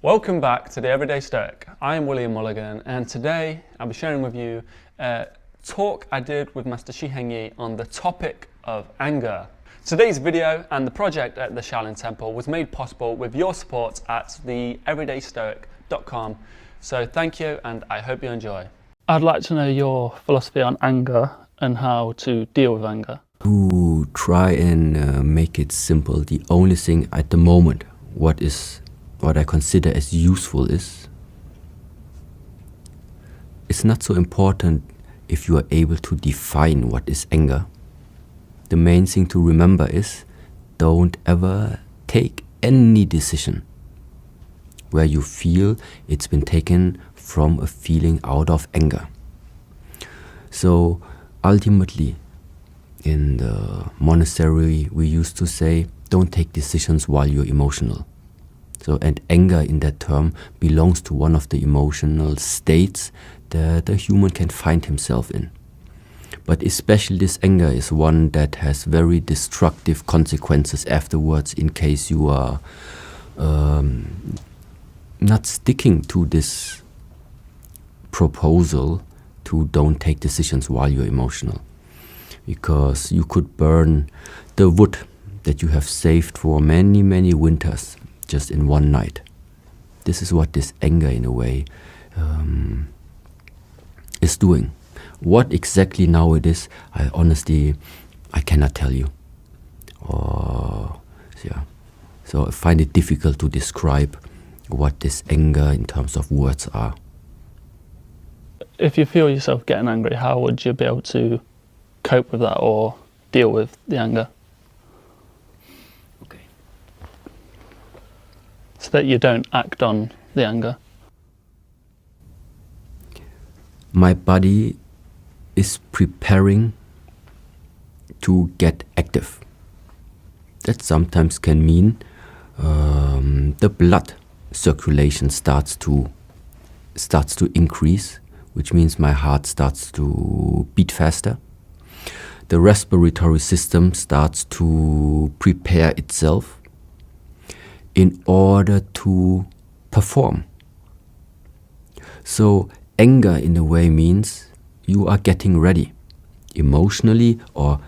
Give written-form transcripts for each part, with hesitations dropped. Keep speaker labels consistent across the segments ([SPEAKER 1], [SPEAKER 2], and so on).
[SPEAKER 1] Welcome back to The Everyday Stoic. I am William Mulligan, and today I'll be sharing with you a talk I did with Master Shi Heng Yi on the topic of anger. Today's video and the project at the Shaolin Temple was made possible with your support at TheEverydayStoic.com. So thank you, and I hope you enjoy. I'd like to know your philosophy on anger and how to deal with anger.
[SPEAKER 2] To try and make it simple, the only thing at the moment what I consider as useful is, it's not so important if you are able to define what is anger. The main thing to remember is, don't ever take any decision where you feel it's been taken from a feeling out of anger. So ultimately, in the monastery, we used to say, don't take decisions while you're emotional. So, and anger in that term belongs to one of the emotional states that a human can find himself in. But especially this anger is one that has very destructive consequences afterwards in case you are not sticking to this proposal to don't take decisions while you're emotional. Because you could burn the wood that you have saved for many, many winters just in one night. This is what this anger, in a way, is doing. What exactly now it is, I cannot tell you. So I find it difficult to describe what this anger in terms of words are.
[SPEAKER 1] If you feel yourself getting angry, how would you be able to cope with that or deal with the anger?
[SPEAKER 2] Okay.
[SPEAKER 1] So that you don't act on the anger.
[SPEAKER 2] My body is preparing to get active. That sometimes can mean the blood circulation starts to increase, which means my heart starts to beat faster. The respiratory system starts to prepare itself in order to perform. So anger in a way means you are getting ready, emotionally or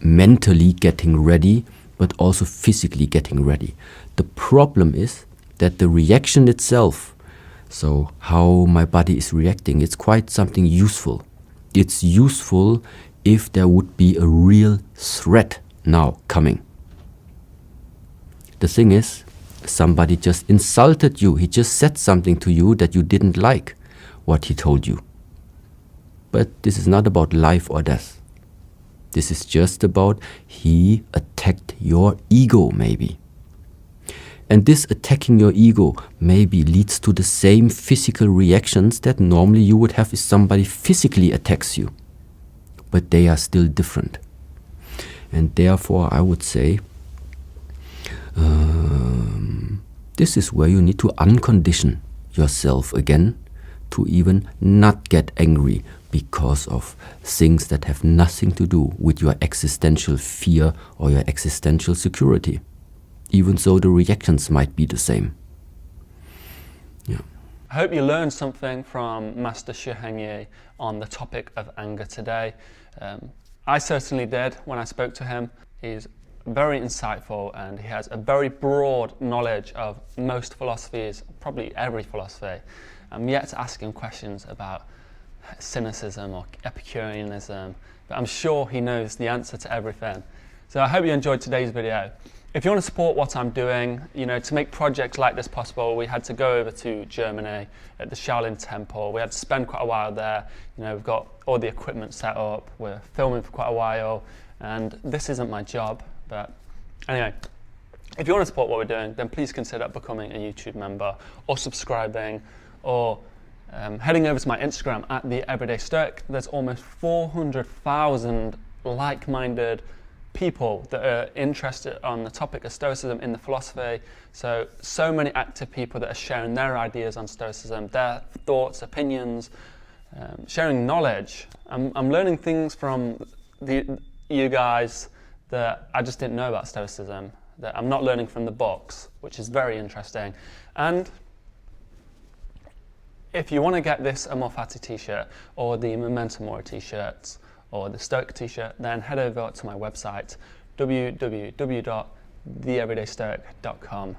[SPEAKER 2] mentally getting ready, but also physically getting ready. The problem is that the reaction itself, so how my body is reacting, it's quite something useful. It's useful if there would be a real threat now coming. The thing is, somebody just insulted you. He just said something to you that you didn't like, what he told you. But this is not about life or death. This is just about he attacked your ego, maybe. And this attacking your ego maybe leads to the same physical reactions that normally you would have if somebody physically attacks you. But they are still different. And therefore, I would say, this is where you need to uncondition yourself again to even not get angry because of things that have nothing to do with your existential fear or your existential security, even though the reactions might be the same. Yeah.
[SPEAKER 1] I hope you learned something from Master Shi Heng Yi on the topic of anger today. I certainly did when I spoke to him. He's very insightful and he has a very broad knowledge of most philosophies, probably every philosophy. I'm yet to ask him questions about cynicism or Epicureanism, but I'm sure he knows the answer to everything. So I hope you enjoyed today's video. If you want to support what I'm doing, to make projects like this possible, we had to go over to Germany at the Shaolin Temple. We had to spend quite a while there. We've got all the equipment set up. We're filming for quite a while, and this isn't my job. But anyway, if you want to support what we're doing, then please consider becoming a YouTube member or subscribing or heading over to my Instagram at TheEverydayStoic. There's almost 400,000 like-minded people that are interested on the topic of Stoicism in the philosophy. So many active people that are sharing their ideas on Stoicism, their thoughts, opinions, sharing knowledge. I'm learning things from you guys that I just didn't know about Stoicism, that I'm not learning from the books, which is very interesting. And if you want to get this Amor Fati t-shirt or the Memento Mori t-shirts or the Stoic t-shirt, then head over to my website, www.TheEverydayStoic.com.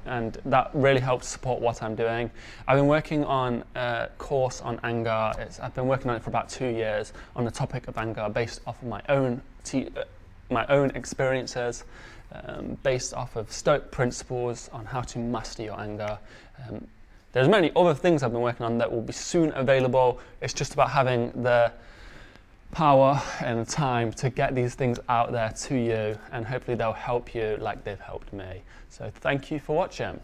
[SPEAKER 1] And that really helps support what I'm doing. I've been working on a course on anger. I've been working on it for about 2 years on the topic of anger, based off of my own experiences, based off of Stoic principles on how to master your anger. There's many other things I've been working on that will be soon available. It's just about having the power and time to get these things out there to you, and hopefully they'll help you like they've helped me. So thank you for watching.